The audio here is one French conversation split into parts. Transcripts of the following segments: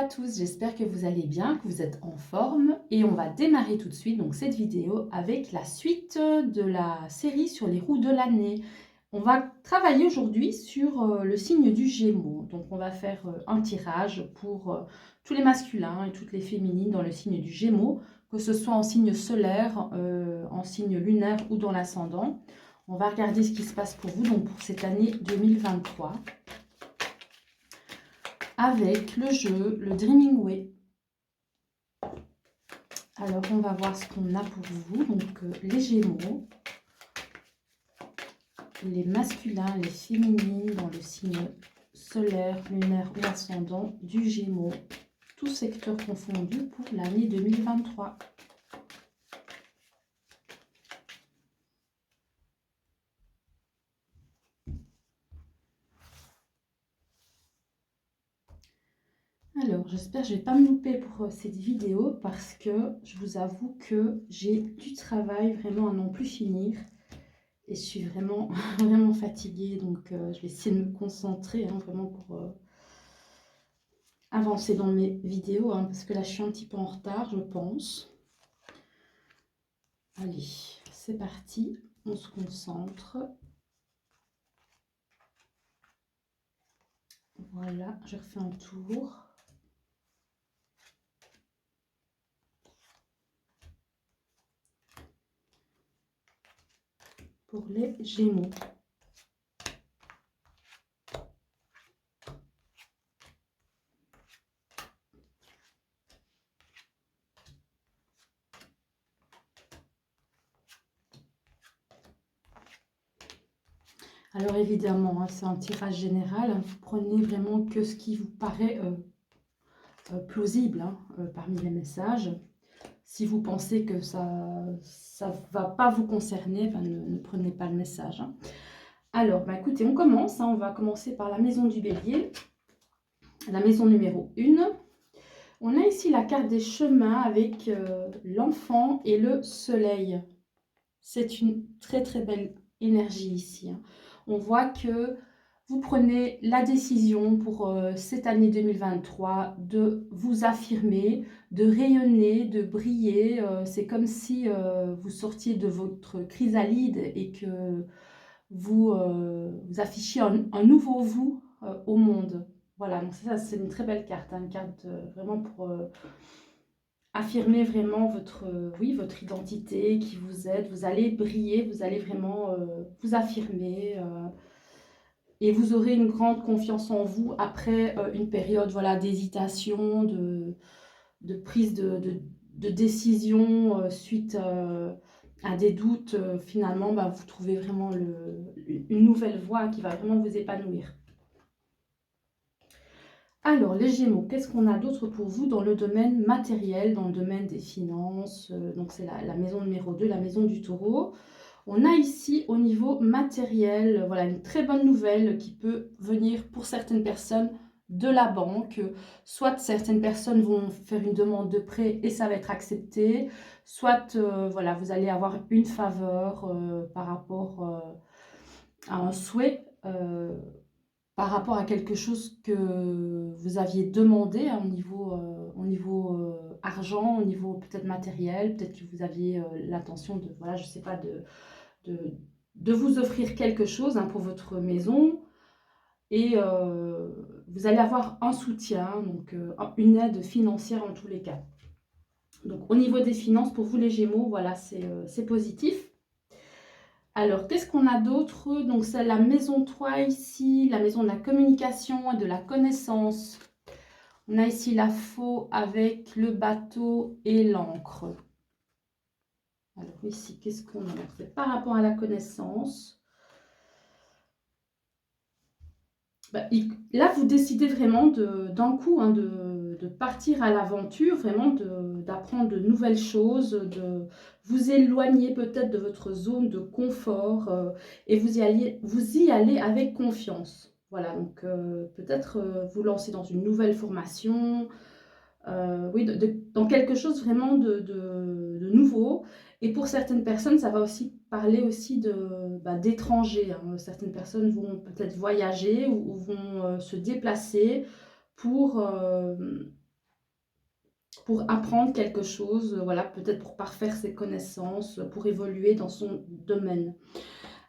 à tous, j'espère que vous allez bien, que vous êtes en forme et on va démarrer tout de suite donc cette vidéo avec la suite de la série sur les roues de l'année. On va travailler aujourd'hui sur le signe du Gémeaux. Donc on va faire un tirage pour tous les masculins et toutes les féminines dans le signe du Gémeaux, que ce soit en signe solaire, en signe lunaire ou dans l'ascendant. On va regarder ce qui se passe pour vous donc pour cette année 2023. Avec le jeu, le Dreaming Way. Alors, on va voir ce qu'on a pour vous. Donc, les Gémeaux, les masculins, les féminines dans le signe solaire, lunaire ou ascendant du Gémeaux. Tous secteurs confondus pour l'année 2023. Alors, j'espère que je ne vais pas me louper pour cette vidéo parce que je vous avoue que j'ai du travail vraiment à n'en plus finir et je suis vraiment, vraiment fatiguée. Donc, je vais essayer de me concentrer vraiment pour avancer dans mes vidéos parce que là, je suis un petit peu en retard, je pense. Allez, c'est parti. On se concentre. Voilà, je refais un tour. Pour les Gémeaux. Alors évidemment, c'est un tirage général. Vous prenez vraiment que ce qui vous paraît plausible parmi les messages. Si vous pensez que ça ne va pas vous concerner, ne prenez pas le message. Alors, écoutez, on commence. On va commencer par la maison du Bélier, la maison numéro 1. On a ici la carte des chemins avec l'enfant et le soleil. C'est une très très belle énergie ici. On voit que vous prenez la décision pour cette année 2023 de vous affirmer, de rayonner, de briller. C'est comme si vous sortiez de votre chrysalide et que vous, vous affichiez un nouveau vous au monde. Voilà, donc ça c'est une très belle carte, une carte vraiment pour affirmer vraiment votre, oui, votre identité, qui vous êtes. Vous allez briller, vous allez vraiment vous affirmer et vous aurez une grande confiance en vous après une période voilà, d'hésitation, de prise de décision suite à des doutes. Finalement, vous trouvez vraiment une nouvelle voie qui va vraiment vous épanouir. Alors, les Gémeaux, qu'est-ce qu'on a d'autre pour vous dans le domaine matériel, dans le domaine des finances? Donc, c'est la maison numéro 2, la maison du Taureau. On a ici, au niveau matériel, voilà, une très bonne nouvelle qui peut venir pour certaines personnes de la banque. Soit certaines personnes vont faire une demande de prêt et ça va être accepté. Soit, voilà, vous allez avoir une faveur par rapport à un souhait. Par rapport à quelque chose que vous aviez demandé au niveau argent, au niveau peut-être matériel, peut-être que vous aviez l'intention de, voilà, je sais pas, de, de vous offrir quelque chose pour votre maison et vous allez avoir un soutien, donc une aide financière en tous les cas. Donc au niveau des finances, pour vous les Gémeaux, voilà, c'est positif. Alors, qu'est-ce qu'on a d'autre? Donc, c'est la maison 3 ici, la maison de la communication et de la connaissance. On a ici la faux avec le bateau et l'encre. Alors, ici, qu'est-ce qu'on a? C'est par rapport à la connaissance. Là, vous décidez vraiment d'un coup de partir à l'aventure, vraiment d'apprendre de nouvelles choses, de vous éloigner peut-être de votre zone de confort et vous y allez avec confiance. Voilà, donc peut-être vous lancer dans une nouvelle formation, oui, dans quelque chose vraiment de nouveau. Et pour certaines personnes, ça va aussi parler aussi d'étrangers. Certaines personnes vont peut-être voyager ou vont se déplacer pour pour apprendre quelque chose, voilà, peut-être pour parfaire ses connaissances, pour évoluer dans son domaine.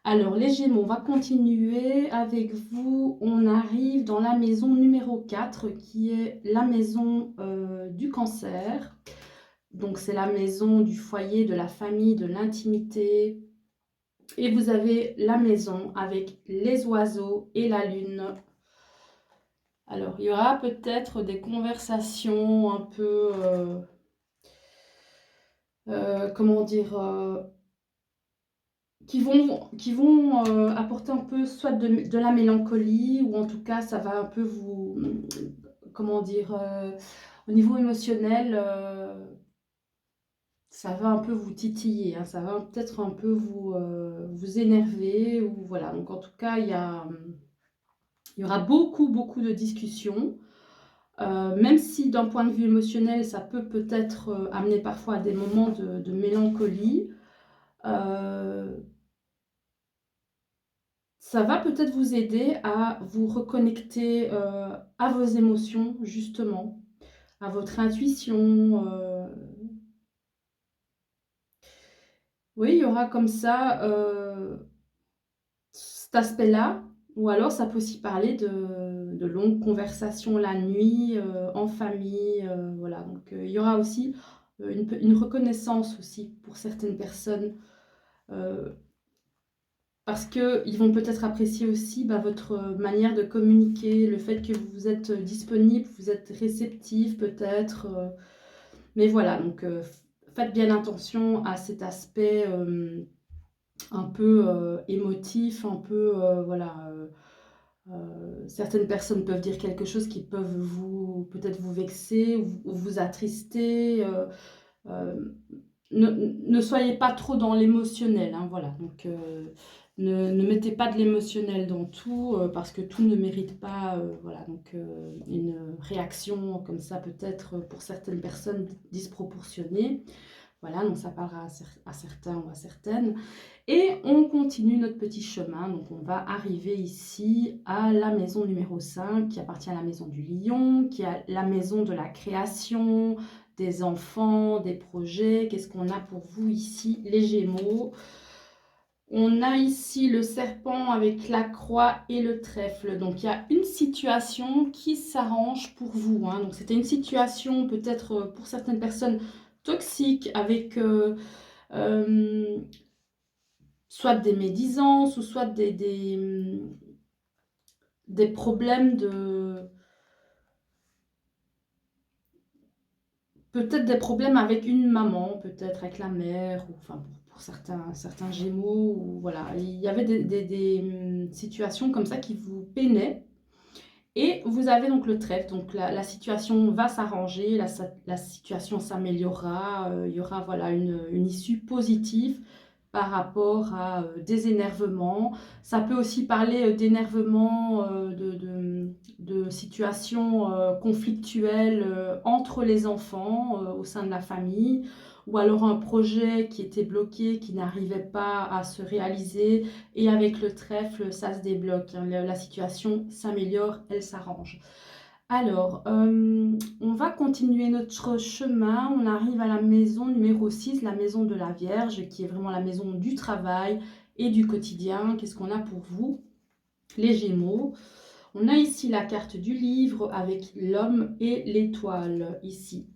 Alors les Gémeaux, on va continuer avec vous. On arrive dans la maison numéro 4 qui est la maison du cancer. Donc c'est la maison du foyer, de la famille, de l'intimité. Et vous avez la maison avec les oiseaux et la lune. Alors il y aura peut-être des conversations un peu, comment dire, qui vont apporter un peu soit de la mélancolie ou en tout cas ça va un peu vous, comment dire, au niveau émotionnel, ça va un peu vous titiller, hein, ça va peut-être un peu vous énerver ou voilà. Donc en tout cas, il y aura beaucoup, beaucoup de discussions, même si d'un point de vue émotionnel, ça peut peut-être amener parfois à des moments de mélancolie. Ça va peut-être vous aider à vous reconnecter à vos émotions, justement, à votre intuition. Oui, il y aura comme ça cet aspect-là, ou alors ça peut aussi parler de longues conversations la nuit, en famille, voilà. Donc il y aura aussi une reconnaissance aussi pour certaines personnes. euh, Parce qu'ils vont peut-être apprécier aussi votre manière de communiquer, le fait que vous êtes disponible, vous êtes réceptif peut-être. Mais voilà, donc faites bien attention à cet aspect un peu émotif, un peu, voilà. Certaines personnes peuvent dire quelque chose qui peuvent peut-être vous vexer ou vous attrister. Euh, ne soyez pas trop dans l'émotionnel, hein, voilà. Donc, ne mettez pas de l'émotionnel dans tout, parce que tout ne mérite pas, voilà. Donc, une réaction comme ça peut être pour certaines personnes disproportionnée. Voilà, donc ça parlera à certains ou à certaines. Et on continue notre petit chemin. Donc, on va arriver ici à la maison numéro 5 qui appartient à la maison du lion, qui est la maison de la création, des enfants, des projets. Qu'est-ce qu'on a pour vous ici, les Gémeaux? On a ici le serpent avec la croix et le trèfle. Donc, il y a une situation qui s'arrange pour vous, hein. Donc, c'était une situation peut-être pour certaines personnes toxique avec soit des médisances ou soit des problèmes peut-être des problèmes avec une maman, peut-être avec la mère, ou enfin pour certains Gémeaux, ou voilà. Il y avait des situations comme ça qui vous peinaient. Et vous avez donc le trèfle, donc la situation va s'arranger, la situation s'améliorera, il y aura voilà, une issue positive par rapport à des énervements. Ça peut aussi parler d'énervements, de situations conflictuelles entre les enfants au sein de la famille, ou alors un projet qui était bloqué, qui n'arrivait pas à se réaliser, et avec le trèfle, ça se débloque, hein. La situation s'améliore, elle s'arrange. Alors, on va continuer notre chemin. On arrive à la maison numéro 6, la maison de la Vierge, qui est vraiment la maison du travail et du quotidien. Qu'est-ce qu'on a pour vous, les Gémeaux? On a ici la carte du livre avec l'homme et l'étoile, ici.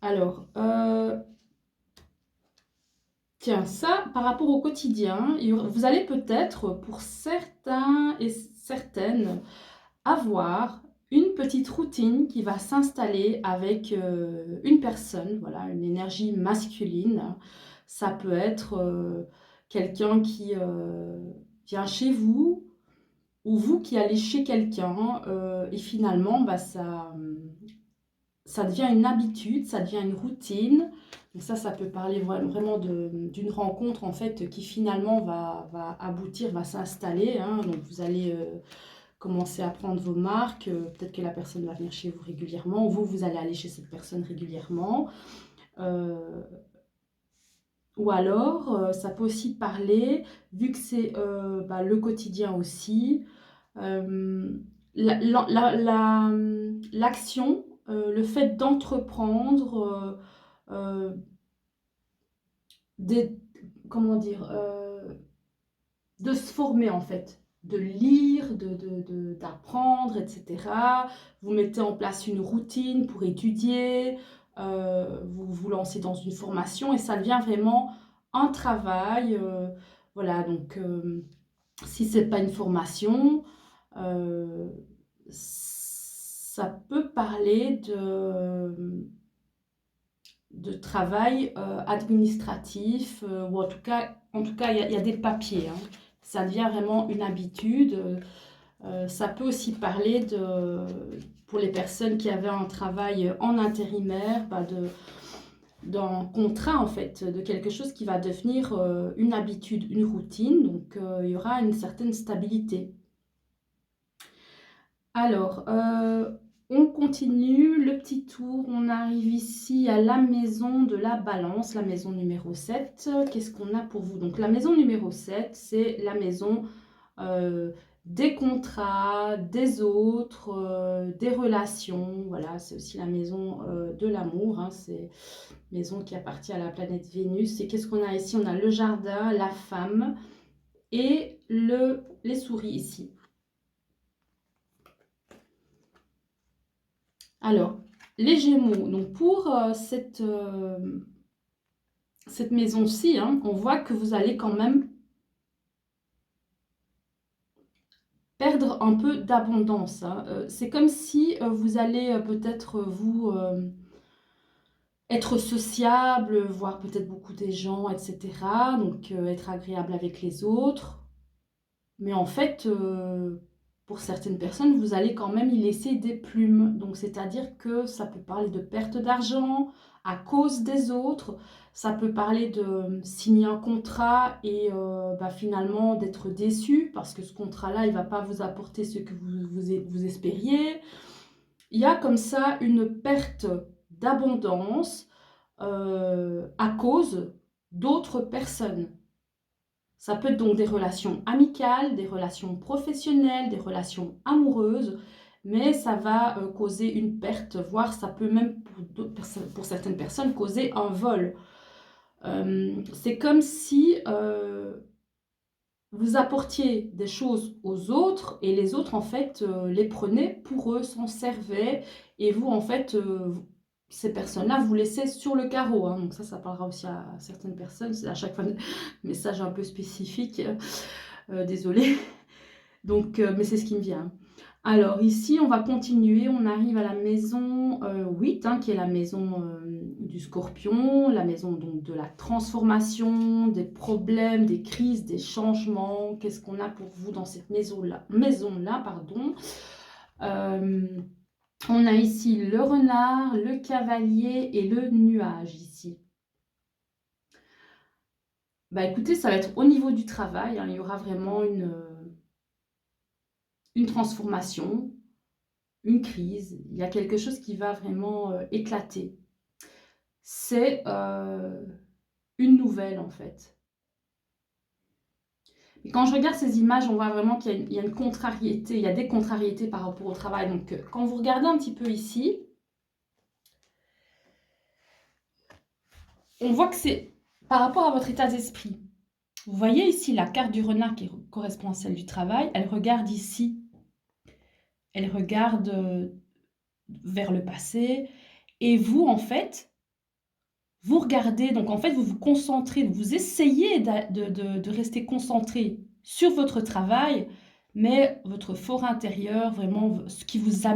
Alors, tiens, ça, par rapport au quotidien, vous allez peut-être, pour certains et certaines, avoir une petite routine qui va s'installer avec une personne, voilà, une énergie masculine. Ça peut être quelqu'un qui vient chez vous ou vous qui allez chez quelqu'un et finalement, bah, ça devient une habitude, ça devient une routine. Donc ça peut parler vraiment d'une rencontre en fait qui finalement va aboutir, va s'installer, hein. Donc vous allez commencer à prendre vos marques. Peut-être que la personne va venir chez vous régulièrement, ou vous allez aller chez cette personne régulièrement. Ou alors, ça peut aussi parler, vu que c'est le quotidien aussi, l'action le fait d'entreprendre, des, comment dire, de se former en fait, de lire, d'apprendre, etc. Vous mettez en place une routine pour étudier, vous vous lancez dans une formation et ça devient vraiment un travail. Voilà, donc si c'est pas une formation, euh, ça peut parler de travail administratif, ou en tout cas, il y a des papiers, hein. Ça devient vraiment une habitude. Ça peut aussi parler pour les personnes qui avaient un travail en intérimaire, bah d'un contrat en fait, de quelque chose qui va devenir une habitude, une routine. Donc il y aura une certaine stabilité. Alors, on continue le petit tour. On arrive ici à la maison de la balance, la maison numéro 7. Qu'est-ce qu'on a pour vous? Donc, la maison numéro 7, c'est la maison des contrats, des autres, des relations. Voilà, c'est aussi la maison de l'amour, hein. C'est une maison qui appartient à la planète Vénus. Et qu'est-ce qu'on a ici? On a le jardin, la femme et les souris ici. Alors, les Gémeaux, donc pour cette maison-ci, hein, on voit que vous allez quand même perdre un peu d'abondance, hein. C'est comme si vous allez peut-être vous être sociable, voir peut-être beaucoup des gens, etc. Donc être agréable avec les autres. Mais en fait, pour certaines personnes, vous allez quand même y laisser des plumes. Donc, c'est-à-dire que ça peut parler de perte d'argent à cause des autres. Ça peut parler de signer un contrat et bah, finalement d'être déçu parce que ce contrat-là, il ne va pas vous apporter ce que vous espériez. Il y a comme ça une perte d'abondance à cause d'autres personnes. Ça peut être donc des relations amicales, des relations professionnelles, des relations amoureuses, mais ça va causer une perte, voire ça peut même, pour certaines personnes, causer un vol. C'est comme si vous apportiez des choses aux autres et les autres, en fait, les prenaient pour eux, s'en servaient, et vous, en fait, ces personnes-là, vous laissez sur le carreau, hein. Donc ça parlera aussi à certaines personnes. C'est à chaque fois un message un peu spécifique. Désolée. Donc, mais c'est ce qui me vient. Alors ici, on va continuer. On arrive à la maison 8, hein, qui est la maison du Scorpion, la maison donc de la transformation, des problèmes, des crises, des changements. Qu'est-ce qu'on a pour vous dans cette maison-là, pardon. On a ici le renard, le cavalier et le nuage ici. Bah écoutez, ça va être au niveau du travail, hein. Il y aura vraiment une transformation, une crise. Il y a quelque chose qui va vraiment éclater. C'est une nouvelle en fait. Et quand je regarde ces images, on voit vraiment qu'il y a une contrariété, il y a des contrariétés par rapport au travail. Donc quand vous regardez un petit peu ici, on voit que c'est par rapport à votre état d'esprit. Vous voyez ici la carte du renard qui correspond à celle du travail. Elle regarde ici. Elle regarde vers le passé. Et vous, en fait, vous regardez. Donc, en fait, vous vous concentrez. Vous essayez de rester concentré sur votre travail. Mais votre fort intérieur, vraiment, ce qui vous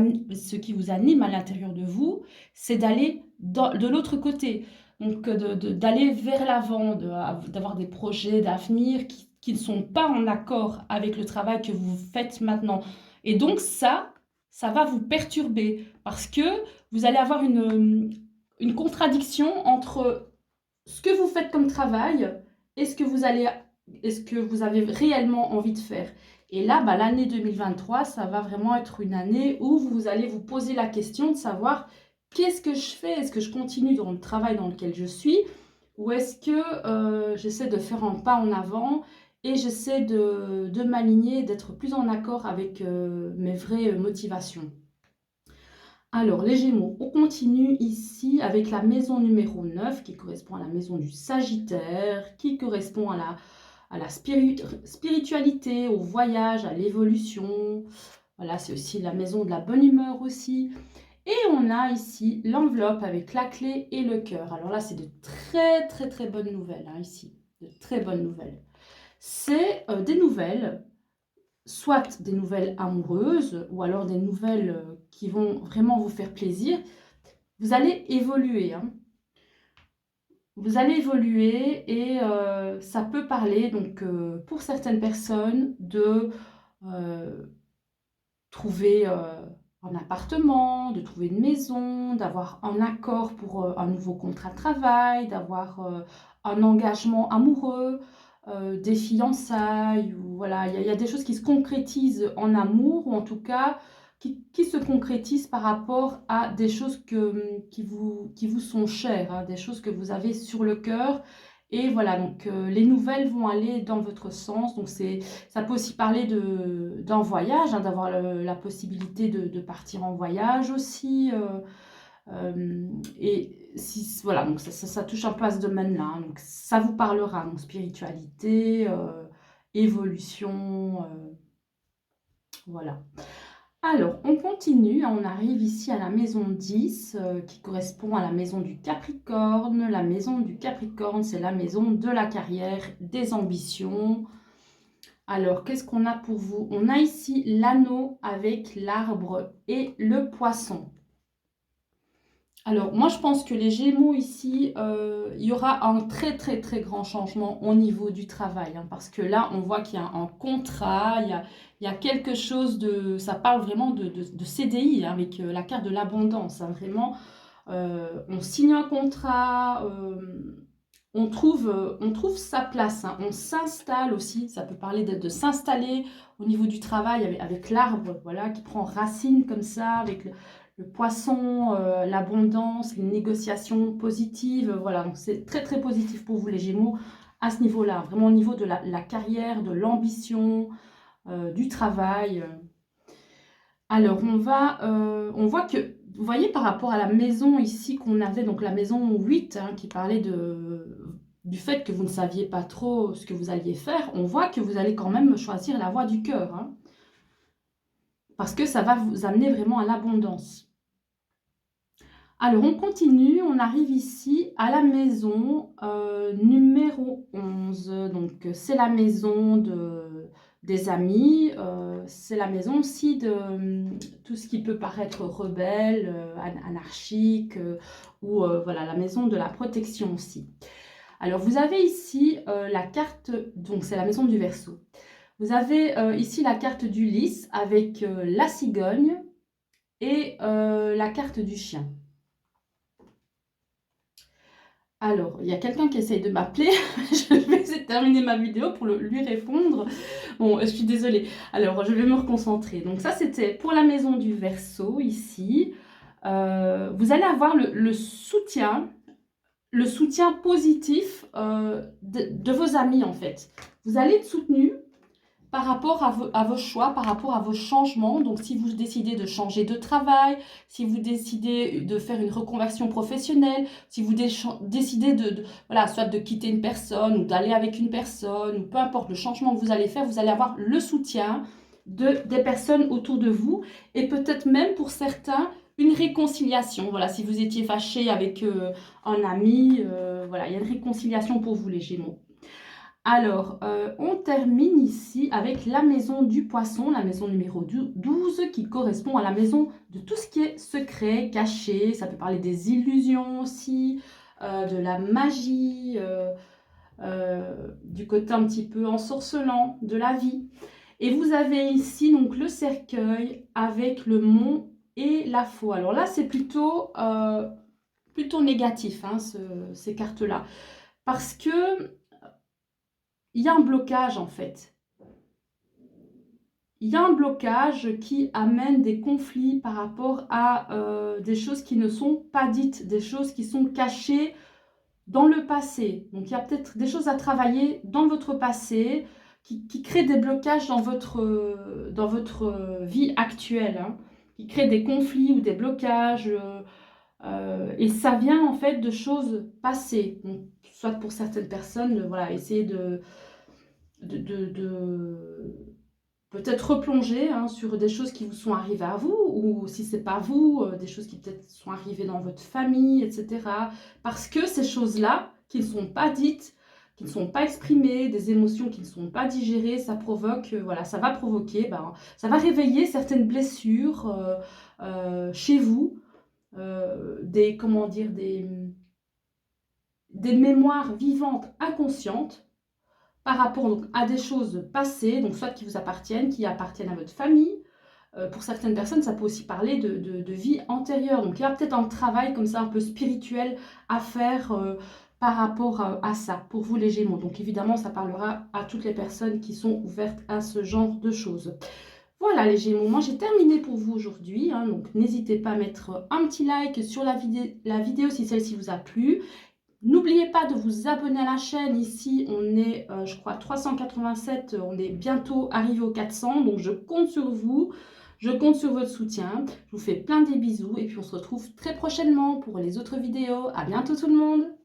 anime à l'intérieur de vous, c'est d'aller de l'autre côté. Donc, d'aller vers l'avant, d'avoir des projets d'avenir qui ne sont pas en accord avec le travail que vous faites maintenant. Et donc, ça va vous perturber parce que vous allez avoir une contradiction entre ce que vous faites comme travail et ce que vous avez réellement envie de faire. Et là, bah, l'année 2023, ça va vraiment être une année où vous allez vous poser la question de savoir qu'est-ce que je fais? Est-ce que je continue dans le travail dans lequel je suis? Ou est-ce que j'essaie de faire un pas en avant et j'essaie de m'aligner, d'être plus en accord avec mes vraies motivations? Alors, les Gémeaux, on continue ici avec la maison numéro 9 qui correspond à la maison du Sagittaire, qui correspond à la spiritualité, au voyage, à l'évolution. Voilà, c'est aussi la maison de la bonne humeur aussi. Et on a ici l'enveloppe avec la clé et le cœur. Alors là, c'est de très très très bonnes nouvelles hein, ici. De très bonnes nouvelles. C'est des nouvelles, soit des nouvelles amoureuses ou alors des nouvelles qui vont vraiment vous faire plaisir. Vous allez évoluer. Hein. Vous allez évoluer et ça peut parler, donc pour certaines personnes, de trouver un appartement, de trouver une maison, d'avoir un accord pour un nouveau contrat de travail, d'avoir un engagement amoureux, des fiançailles, ou voilà, il y a des choses qui se concrétisent en amour, ou en tout cas qui se concrétisent par rapport à des choses qui vous sont chères, hein, des choses que vous avez sur le cœur. Et voilà, donc les nouvelles vont aller dans votre sens. Donc ça peut aussi parler d'un voyage, hein, d'avoir la possibilité de partir en voyage aussi. Et si, voilà, donc ça touche un peu à ce domaine-là. Hein. Donc ça vous parlera, donc spiritualité, évolution, voilà. Alors, on continue, on arrive ici à la maison 10 qui correspond à la maison du Capricorne. La maison du Capricorne, c'est la maison de la carrière, des ambitions. Alors, qu'est-ce qu'on a pour vous? On a ici l'anneau avec l'arbre et le poisson. Alors, moi, je pense que les Gémeaux ici, il y aura un très, très, très grand changement au niveau du travail. Hein, parce que là, on voit qu'il y a un contrat, il y a quelque chose de... Ça parle vraiment de CDI, hein, avec la carte de l'abondance. Hein, vraiment, on signe un contrat, on trouve sa place. Hein, on s'installe aussi. Ça peut parler de s'installer au niveau du travail avec l'arbre, voilà, qui prend racine comme ça, avec le poisson, l'abondance, les négociations positives, voilà, donc c'est très très positif pour vous les Gémeaux à ce niveau-là, vraiment au niveau de la carrière, de l'ambition, du travail. Alors on voit que, vous voyez par rapport à la maison ici qu'on avait, donc la maison 8, hein, qui parlait du fait que vous ne saviez pas trop ce que vous alliez faire, on voit que vous allez quand même choisir la voie du cœur, hein, parce que ça va vous amener vraiment à l'abondance. Alors, on continue, on arrive ici à la maison numéro 11. Donc, c'est la maison des amis, c'est la maison aussi de tout ce qui peut paraître rebelle, anarchique, ou voilà, la maison de la protection aussi. Alors, vous avez ici la carte, donc c'est la maison du Verseau. Vous avez ici la carte du lys avec la cigogne et la carte du chien. Alors, il y a quelqu'un qui essaye de m'appeler. Je vais essayer de terminer ma vidéo pour lui répondre. Bon, je suis désolée. Alors, je vais me reconcentrer. Donc ça, c'était pour la maison du Verseau, ici. Vous allez avoir le soutien positif de vos amis, en fait. Vous allez être soutenu par rapport à vos choix, par rapport à vos changements. Donc, si vous décidez de changer de travail, si vous décidez de faire une reconversion professionnelle, si vous décidez voilà, soit de quitter une personne ou d'aller avec une personne, ou peu importe le changement que vous allez faire, vous allez avoir le soutien des personnes autour de vous et peut-être même pour certains, une réconciliation. Voilà, si vous étiez fâché avec un ami, voilà, il y a une réconciliation pour vous les Gémeaux. Alors, on termine ici avec la maison du poisson, la maison numéro 12, qui correspond à la maison de tout ce qui est secret, caché. Ça peut parler des illusions aussi, de la magie, du côté un petit peu ensorcelant de la vie. Et vous avez ici donc le cercueil avec le mont et la faux. Alors là, c'est plutôt négatif, hein, ces cartes-là. Parce que il y a un blocage en fait. Il y a un blocage qui amène des conflits par rapport à des choses qui ne sont pas dites, des choses qui sont cachées dans le passé. Donc il y a peut-être des choses à travailler dans votre passé qui créent des blocages dans votre vie actuelle, hein, qui crée des conflits ou des blocages. Et ça vient en fait de choses passées. Donc, soit pour certaines personnes, voilà, essayer de peut-être replonger hein, sur des choses qui vous sont arrivées à vous, ou si c'est pas vous, des choses qui peut-être sont arrivées dans votre famille, etc. Parce que ces choses-là, qui ne sont pas dites, qui ne sont pas exprimées, des émotions qui ne sont pas digérées, ça provoque, voilà, ça va provoquer, ça va réveiller certaines blessures chez vous, des, comment dire, des mémoires vivantes inconscientes par rapport donc, à des choses passées, donc soit qui vous appartiennent, qui appartiennent à votre famille. Pour certaines personnes, ça peut aussi parler de vie antérieure. Donc il y a peut-être un travail comme ça un peu spirituel à faire par rapport à ça, pour vous les Gémeaux. Donc évidemment, ça parlera à toutes les personnes qui sont ouvertes à ce genre de choses. Voilà les Gémeaux, moi j'ai terminé pour vous aujourd'hui, hein, donc n'hésitez pas à mettre un petit like sur la vidéo si celle-ci vous a plu. N'oubliez pas de vous abonner à la chaîne. Ici, on est, je crois, 387. On est bientôt arrivé aux 400. Donc, je compte sur vous. Je compte sur votre soutien. Je vous fais plein de bisous. Et puis, on se retrouve très prochainement pour les autres vidéos. À bientôt tout le monde!